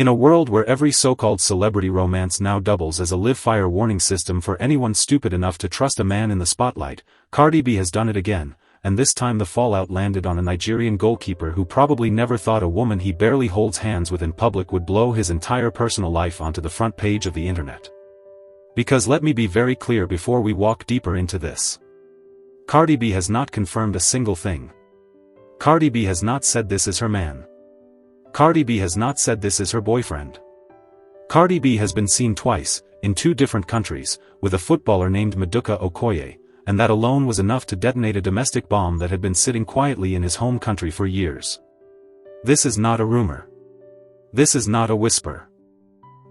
In a world where every so-called celebrity romance now doubles as a live-fire warning system for anyone stupid enough to trust a man in the spotlight, Cardi B has done it again, and this time the fallout landed on a Nigerian goalkeeper who probably never thought a woman he barely holds hands with in public would blow his entire personal life onto the front page of the internet. Because let me be very clear before we walk deeper into this. Cardi B has not confirmed a single thing. Cardi B has not said this is her man. Cardi B has not said this is her boyfriend. Cardi B has been seen twice, in 2 different countries, with a footballer named Maduka Okoye, and that alone was enough to detonate a domestic bomb that had been sitting quietly in his home country for years. This is not a rumor. This is not a whisper.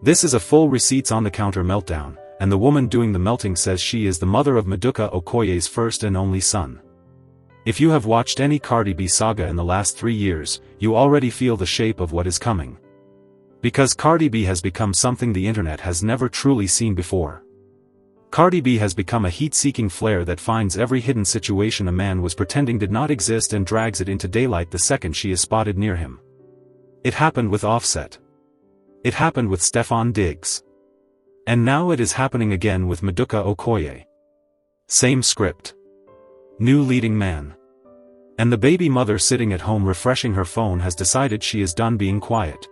This is a full receipts-on-the-counter meltdown, and the woman doing the melting says she is the mother of Maduka Okoye's first and only son. If you have watched any Cardi B saga in the last 3 years, you already feel the shape of what is coming. Because Cardi B has become something the internet has never truly seen before. Cardi B has become a heat-seeking flare that finds every hidden situation a man was pretending did not exist and drags it into daylight the second she is spotted near him. It happened with Offset. It happened with Stefon Diggs. And now it is happening again with Maduka Okoye. Same script. New leading man. And the baby mother sitting at home refreshing her phone has decided she is done being quiet.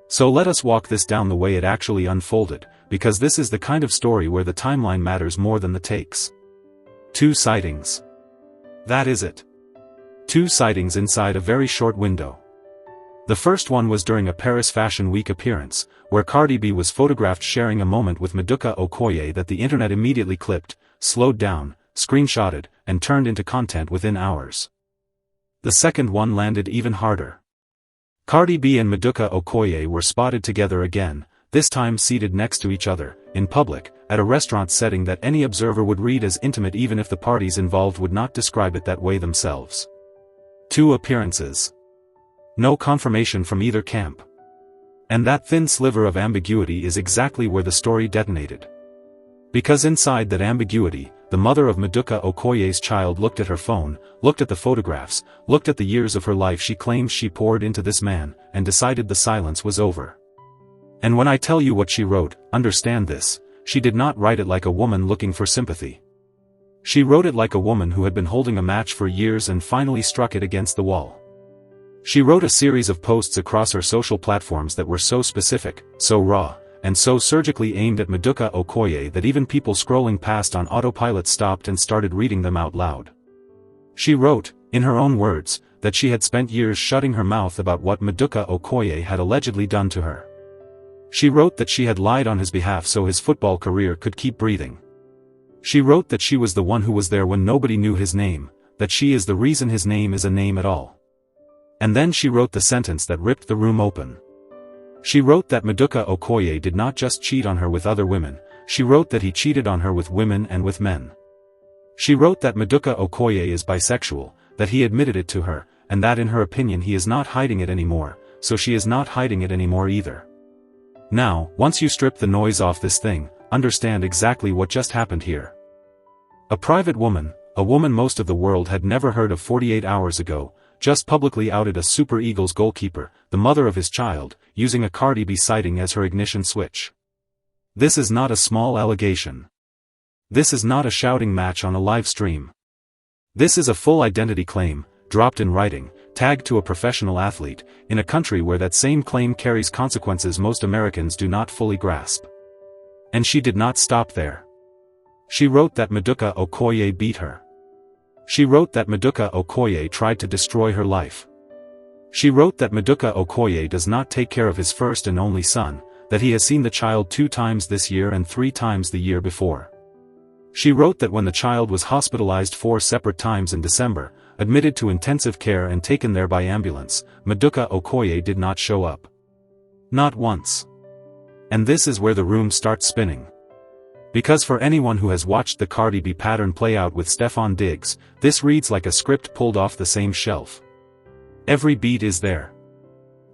So let us walk this down the way it actually unfolded, because this is the kind of story where the timeline matters more than the takes. 2 sightings. That is it. 2 sightings inside a very short window. The first one was during a Paris Fashion Week appearance, where Cardi B was photographed sharing a moment with Maduka Okoye that the internet immediately clipped, slowed down, screenshotted, and turned into content within hours. The second one landed even harder. Cardi B and Maduka Okoye were spotted together again, this time seated next to each other, in public, at a restaurant setting that any observer would read as intimate even if the parties involved would not describe it that way themselves. 2 appearances. No confirmation from either camp. And that thin sliver of ambiguity is exactly where the story detonated. Because inside that ambiguity, the mother of Maduka Okoye's child looked at her phone, looked at the photographs, looked at the years of her life she claims she poured into this man, and decided the silence was over. And when I tell you what she wrote, understand this, she did not write it like a woman looking for sympathy. She wrote it like a woman who had been holding a match for years and finally struck it against the wall. She wrote a series of posts across her social platforms that were so specific, so raw, and so surgically aimed at Maduka Okoye that even people scrolling past on autopilot stopped and started reading them out loud. She wrote, in her own words, that she had spent years shutting her mouth about what Maduka Okoye had allegedly done to her. She wrote that she had lied on his behalf so his football career could keep breathing. She wrote that she was the one who was there when nobody knew his name, that she is the reason his name is a name at all. And then she wrote the sentence that ripped the room open. She wrote that Maduka Okoye did not just cheat on her with other women, she wrote that he cheated on her with women and with men. She wrote that Maduka Okoye is bisexual, that he admitted it to her, and that in her opinion he is not hiding it anymore, so she is not hiding it anymore either. Now, once you strip the noise off this thing, understand exactly what just happened here. A private woman, a woman most of the world had never heard of 48 hours ago, just publicly outed a Super Eagles goalkeeper, the mother of his child, using a Cardi B sighting as her ignition switch. This is not a small allegation. This is not a shouting match on a live stream. This is a full identity claim, dropped in writing, tagged to a professional athlete, in a country where that same claim carries consequences most Americans do not fully grasp. And she did not stop there. She wrote that Maduka Okoye beat her. She wrote that Maduka Okoye tried to destroy her life. She wrote that Maduka Okoye does not take care of his first and only son, that he has seen the child 2 times this year and 3 times the year before. She wrote that when the child was hospitalized 4 separate times in December, admitted to intensive care and taken there by ambulance, Maduka Okoye did not show up. Not once. And this is where the room starts spinning. Because for anyone who has watched the Cardi B pattern play out with Stefon Diggs, this reads like a script pulled off the same shelf. Every beat is there.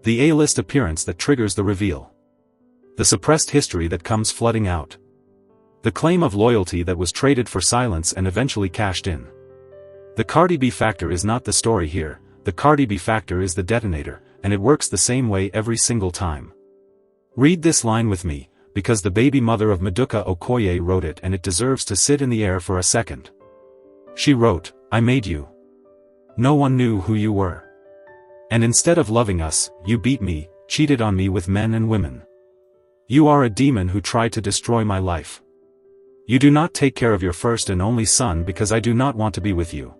The A-list appearance that triggers the reveal. The suppressed history that comes flooding out. The claim of loyalty that was traded for silence and eventually cashed in. The Cardi B factor is not the story here, the Cardi B factor is the detonator, and it works the same way every single time. Read this line with me, because the baby mother of Maduka Okoye wrote it and it deserves to sit in the air for a second. She wrote, "I made you. No one knew who you were. And instead of loving us, you beat me, cheated on me with men and women. You are a demon who tried to destroy my life. You do not take care of your first and only son because I do not want to be with you.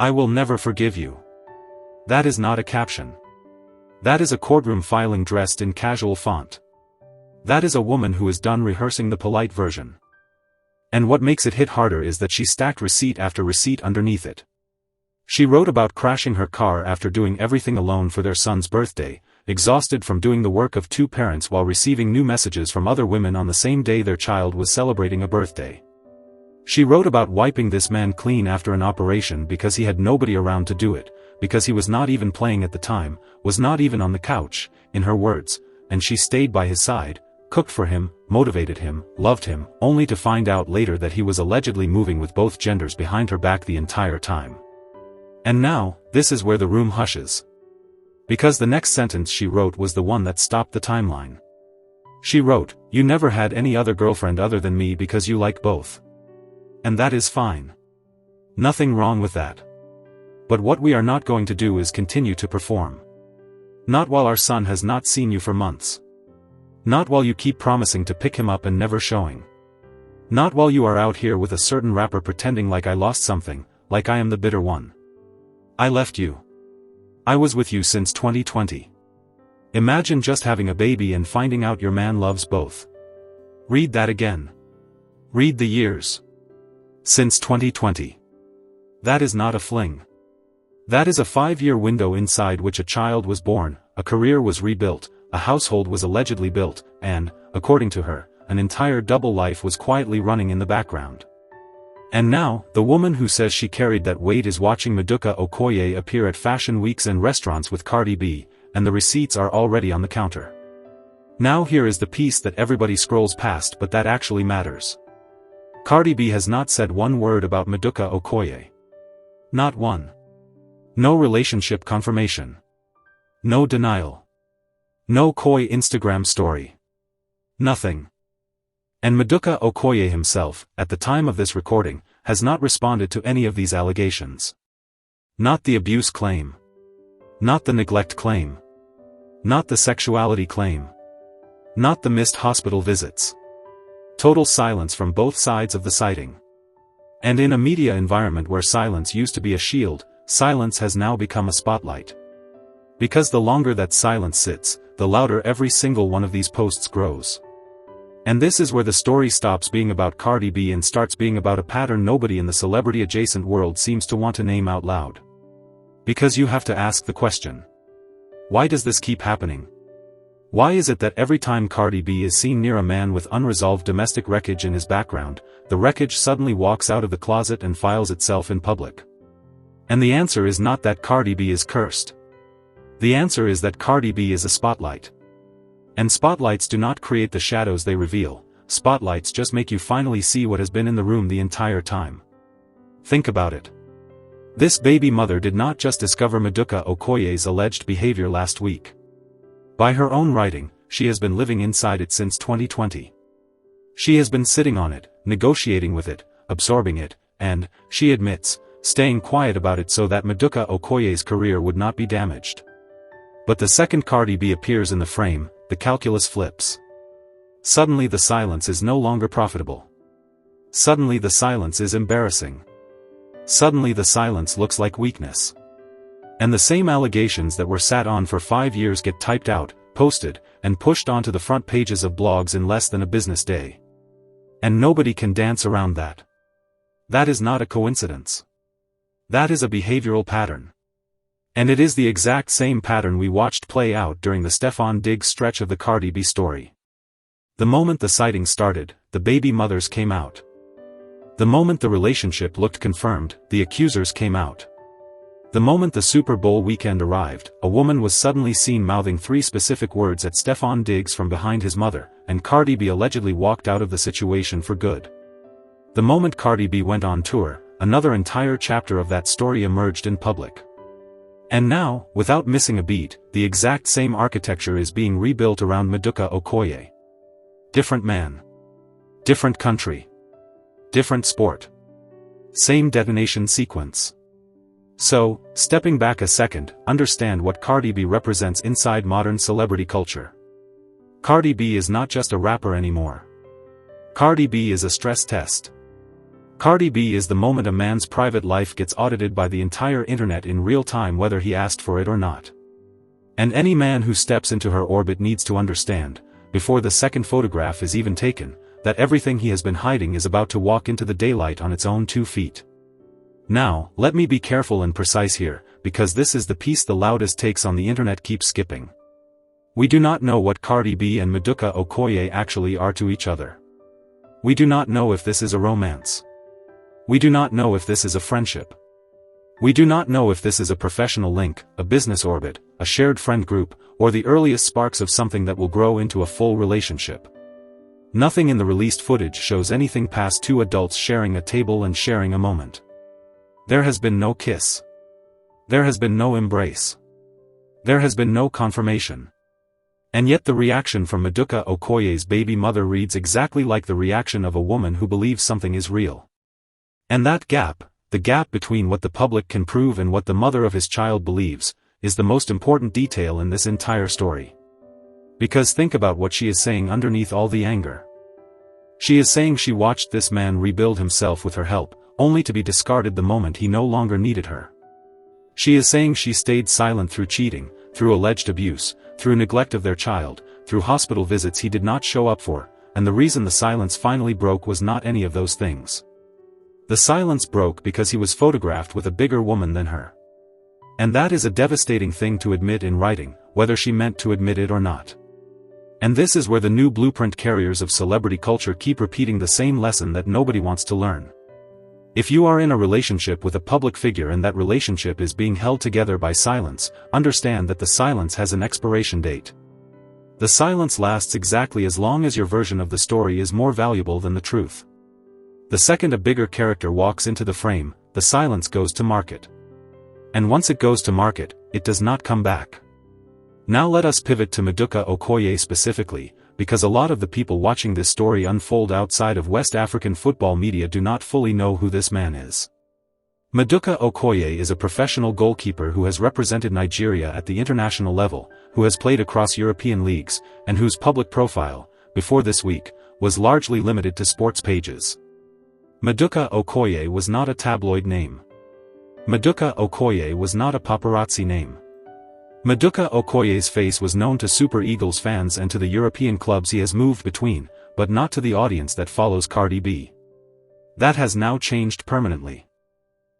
I will never forgive you." That is not a caption. That is a courtroom filing dressed in casual font. That is a woman who is done rehearsing the polite version. And what makes it hit harder is that she stacked receipt after receipt underneath it. She wrote about crashing her car after doing everything alone for their son's birthday, exhausted from doing the work of two parents while receiving new messages from other women on the same day their child was celebrating a birthday. She wrote about wiping this man clean after an operation because he had nobody around to do it, because he was not even playing at the time, was not even on the couch, in her words, and she stayed by his side, cooked for him, motivated him, loved him, only to find out later that he was allegedly moving with both genders behind her back the entire time. And now, this is where the room hushes. Because the next sentence she wrote was the one that stopped the timeline. She wrote, "You never had any other girlfriend other than me because you like both. And that is fine. Nothing wrong with that. But what we are not going to do is continue to perform. Not while our son has not seen you for months. Not while you keep promising to pick him up and never showing. Not while you are out here with a certain rapper pretending like I lost something, like I am the bitter one. I left you. I was with you since 2020. Imagine just having a baby and finding out your man loves both." Read that again. Read the years. Since 2020. That is not a fling. That is a 5-year window inside which a child was born, a career was rebuilt, a household was allegedly built, and, according to her, an entire double life was quietly running in the background. And now, the woman who says she carried that weight is watching Maduka Okoye appear at fashion weeks and restaurants with Cardi B, and the receipts are already on the counter. Now here is the piece that everybody scrolls past but that actually matters. Cardi B has not said one word about Maduka Okoye. Not one. No relationship confirmation. No denial. No coy Instagram story. Nothing. And Maduka Okoye himself, at the time of this recording, has not responded to any of these allegations. Not the abuse claim. Not the neglect claim. Not the sexuality claim. Not the missed hospital visits. Total silence from both sides of the sighting. And in a media environment where silence used to be a shield, silence has now become a spotlight. Because the longer that silence sits, the louder every single one of these posts grows. And this is where the story stops being about Cardi B and starts being about a pattern nobody in the celebrity-adjacent world seems to want to name out loud. Because you have to ask the question. Why does this keep happening? Why is it that every time Cardi B is seen near a man with unresolved domestic wreckage in his background, the wreckage suddenly walks out of the closet and files itself in public? And the answer is not that Cardi B is cursed. The answer is that Cardi B is a spotlight. And spotlights do not create the shadows they reveal, spotlights just make you finally see what has been in the room the entire time. Think about it. This baby mother did not just discover Maduka Okoye's alleged behavior last week. By her own writing, she has been living inside it since 2020. She has been sitting on it, negotiating with it, absorbing it, and, she admits, staying quiet about it so that Maduka Okoye's career would not be damaged. But the second Cardi B appears in the frame, the calculus flips. Suddenly the silence is no longer profitable. Suddenly the silence is embarrassing. Suddenly the silence looks like weakness. And the same allegations that were sat on for 5 years get typed out, posted, and pushed onto the front pages of blogs in less than a business day. And nobody can dance around that. That is not a coincidence. That is a behavioral pattern. And it is the exact same pattern we watched play out during the Stefon Diggs stretch of the Cardi B story. The moment the sighting started, the baby mothers came out. The moment the relationship looked confirmed, the accusers came out. The moment the Super Bowl weekend arrived, a woman was suddenly seen mouthing 3 specific words at Stefon Diggs from behind his mother, and Cardi B allegedly walked out of the situation for good. The moment Cardi B went on tour, another entire chapter of that story emerged in public. And now, without missing a beat, the exact same architecture is being rebuilt around Maduka Okoye. Different man. Different country. Different sport. Same detonation sequence. So, stepping back a second, understand what Cardi B represents inside modern celebrity culture. Cardi B is not just a rapper anymore. Cardi B is a stress test. Cardi B is the moment a man's private life gets audited by the entire internet in real time whether he asked for it or not. And any man who steps into her orbit needs to understand, before the second photograph is even taken, that everything he has been hiding is about to walk into the daylight on its own 2 feet. Now, let me be careful and precise here, because this is the piece the loudest takes on the internet keep skipping. We do not know what Cardi B and Maduka Okoye actually are to each other. We do not know if this is a romance. We do not know if this is a friendship. We do not know if this is a professional link, a business orbit, a shared friend group, or the earliest sparks of something that will grow into a full relationship. Nothing in the released footage shows anything past 2 adults sharing a table and sharing a moment. There has been no kiss. There has been no embrace. There has been no confirmation. And yet the reaction from Maduka Okoye's baby mother reads exactly like the reaction of a woman who believes something is real. And that gap, the gap between what the public can prove and what the mother of his child believes, is the most important detail in this entire story. Because think about what she is saying underneath all the anger. She is saying she watched this man rebuild himself with her help, only to be discarded the moment he no longer needed her. She is saying she stayed silent through cheating, through alleged abuse, through neglect of their child, through hospital visits he did not show up for, and the reason the silence finally broke was not any of those things. The silence broke because he was photographed with a bigger woman than her. And that is a devastating thing to admit in writing, whether she meant to admit it or not. And this is where the new blueprint carriers of celebrity culture keep repeating the same lesson that nobody wants to learn. If you are in a relationship with a public figure and that relationship is being held together by silence, understand that the silence has an expiration date. The silence lasts exactly as long as your version of the story is more valuable than the truth. The second a bigger character walks into the frame, the silence goes to market. And once it goes to market, it does not come back. Now let us pivot to Maduka Okoye specifically, because a lot of the people watching this story unfold outside of West African football media do not fully know who this man is. Maduka Okoye is a professional goalkeeper who has represented Nigeria at the international level, who has played across European leagues, and whose public profile, before this week, was largely limited to sports pages. Maduka Okoye was not a tabloid name. Maduka Okoye was not a paparazzi name. Maduka Okoye's face was known to Super Eagles fans and to the European clubs he has moved between, but not to the audience that follows Cardi B. That has now changed permanently.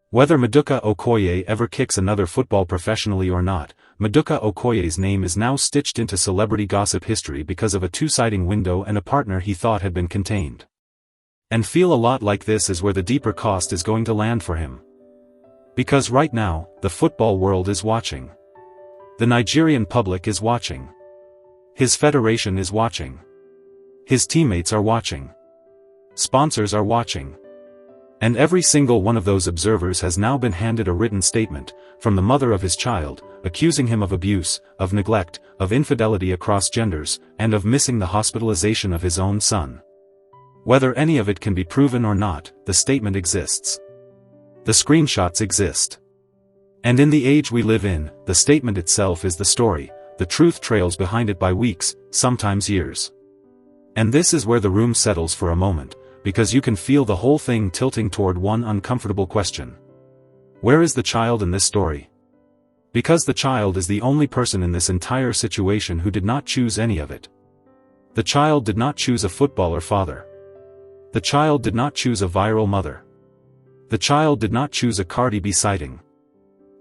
Whether Maduka Okoye ever kicks another football professionally or not, Maduka Okoye's name is now stitched into celebrity gossip history because of a 2-sighting window and a partner he thought had been contained. And feel a lot like this is where the deeper cost is going to land for him. Because right now, the football world is watching. The Nigerian public is watching. His federation is watching. His teammates are watching. Sponsors are watching. And every single one of those observers has now been handed a written statement, from the mother of his child, accusing him of abuse, of neglect, of infidelity across genders, and of missing the hospitalization of his own son. Whether any of it can be proven or not, the statement exists. The screenshots exist. And in the age we live in, the statement itself is the story, the truth trails behind it by weeks, sometimes years. And this is where the room settles for a moment, because you can feel the whole thing tilting toward one uncomfortable question. Where is the child in this story? Because the child is the only person in this entire situation who did not choose any of it. The child did not choose a footballer father. The child did not choose a viral mother. The child did not choose a Cardi B sighting.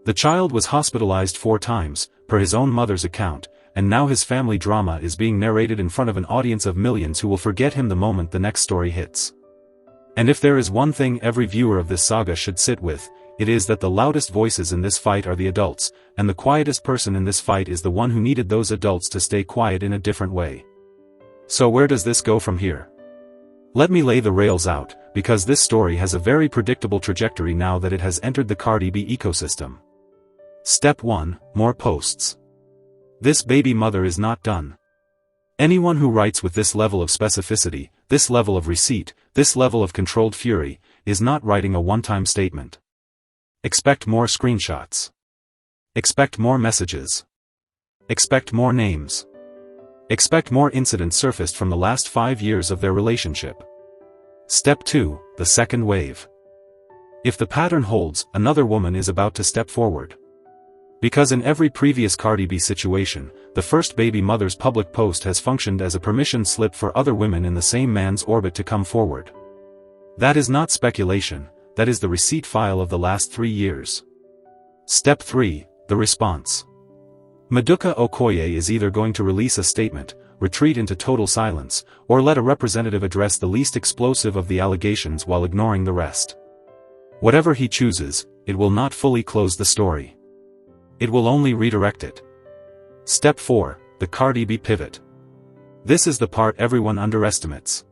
The child was hospitalized 4 times, per his own mother's account, and now his family drama is being narrated in front of an audience of millions who will forget him the moment the next story hits. And if there is one thing every viewer of this saga should sit with, it is that the loudest voices in this fight are the adults, and the quietest person in this fight is the one who needed those adults to stay quiet in a different way. So where does this go from here? Let me lay the rails out, because this story has a very predictable trajectory now that it has entered the Cardi B ecosystem. Step 1, more posts. This baby mother is not done. Anyone who writes with this level of specificity, this level of receipt, this level of controlled fury, is not writing a one-time statement. Expect more screenshots. Expect more messages. Expect more names. Expect more incidents surfaced from the last 5 years of their relationship. Step 2, the second wave. If the pattern holds, another woman is about to step forward. Because in every previous Cardi B situation, the first baby mother's public post has functioned as a permission slip for other women in the same man's orbit to come forward. That is not speculation, that is the receipt file of the last 3 years. Step 3, the response. Maduka Okoye is either going to release a statement, retreat into total silence, or let a representative address the least explosive of the allegations while ignoring the rest. Whatever he chooses, it will not fully close the story. It will only redirect it. Step 4, the Cardi B pivot. This is the part everyone underestimates.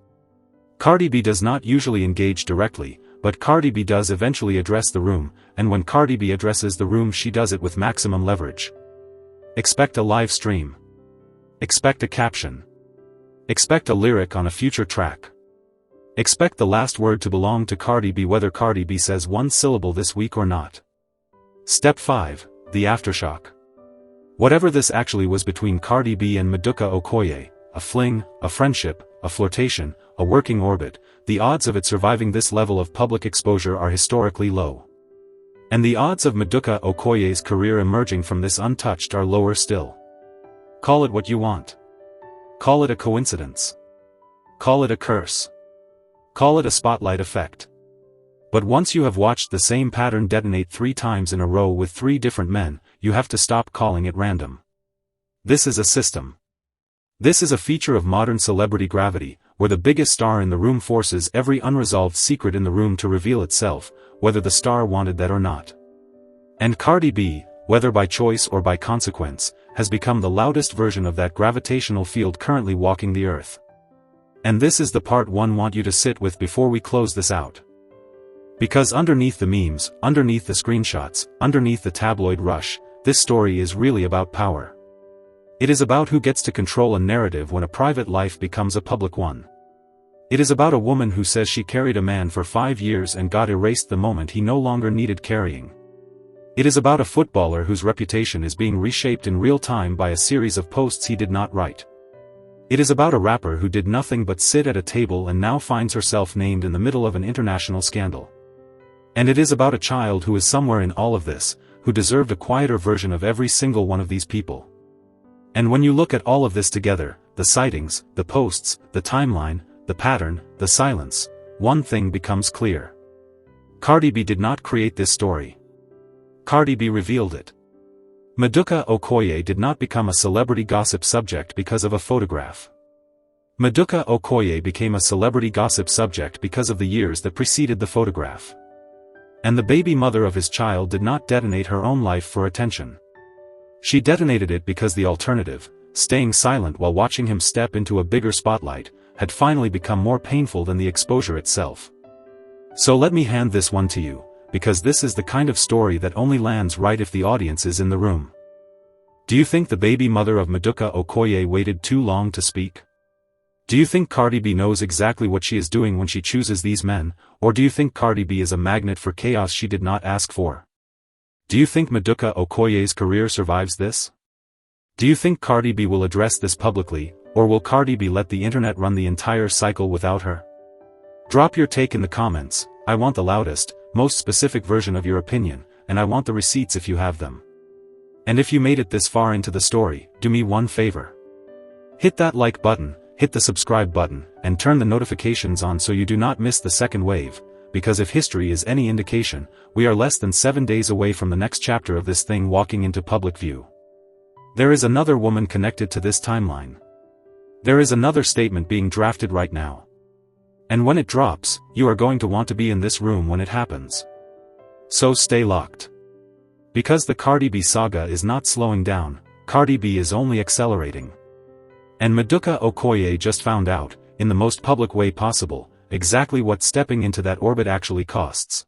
Cardi B does not usually engage directly, but Cardi B does eventually address the room, and when Cardi B addresses the room she does it with maximum leverage. Expect a live stream. Expect a caption. Expect a lyric on a future track. Expect the last word to belong to Cardi B whether Cardi B says one syllable this week or not. Step 5, the aftershock. Whatever this actually was between Cardi B and Maduka Okoye, a fling, a friendship, a flirtation, a working orbit, the odds of it surviving this level of public exposure are historically low. And the odds of Maduka Okoye's career emerging from this untouched are lower still. Call it what you want. Call it a coincidence. Call it a curse. Call it a spotlight effect. But once you have watched the same pattern detonate 3 times in a row with 3 different men, you have to stop calling it random. This is a system. This is a feature of modern celebrity gravity, where the biggest star in the room forces every unresolved secret in the room to reveal itself, whether the star wanted that or not. And Cardi B, whether by choice or by consequence, has become the loudest version of that gravitational field currently walking the earth. And this is the part one want you to sit with before we close this out. Because underneath the memes, underneath the screenshots, underneath the tabloid rush, this story is really about power. It is about who gets to control a narrative when a private life becomes a public one. It is about a woman who says she carried a man for 5 years and got erased the moment he no longer needed carrying. It is about a footballer whose reputation is being reshaped in real time by a series of posts he did not write. It is about a rapper who did nothing but sit at a table and now finds herself named in the middle of an international scandal. And it is about a child who is somewhere in all of this, who deserved a quieter version of every single one of these people. And when you look at all of this together, the sightings, the posts, the timeline, the pattern, the silence, one thing becomes clear. Cardi B did not create this story. Cardi B revealed it. Maduka Okoye did not become a celebrity gossip subject because of a photograph. Maduka Okoye became a celebrity gossip subject because of the years that preceded the photograph. And the baby mother of his child did not detonate her own life for attention. She detonated it because the alternative, staying silent while watching him step into a bigger spotlight, had finally become more painful than the exposure itself. So let me hand this one to you, because this is the kind of story that only lands right if the audience is in the room. Do you think the baby mother of Maduka Okoye waited too long to speak? Do you think Cardi B knows exactly what she is doing when she chooses these men, or do you think Cardi B is a magnet for chaos she did not ask for? Do you think Maduka Okoye's career survives this? Do you think Cardi B will address this publicly, or will Cardi B let the internet run the entire cycle without her? Drop your take in the comments. I want the loudest, most specific version of your opinion, and I want the receipts if you have them. And if you made it this far into the story, do me one favor. Hit that like button, hit the subscribe button, and turn the notifications on so you do not miss the second wave, because if history is any indication, we are less than 7 days away from the next chapter of this thing walking into public view. There is another woman connected to this timeline. There is another statement being drafted right now. And when it drops, you are going to want to be in this room when it happens. So stay locked. Because the Cardi B saga is not slowing down, Cardi B is only accelerating. And Maduka Okoye just found out, in the most public way possible, exactly what stepping into that orbit actually costs.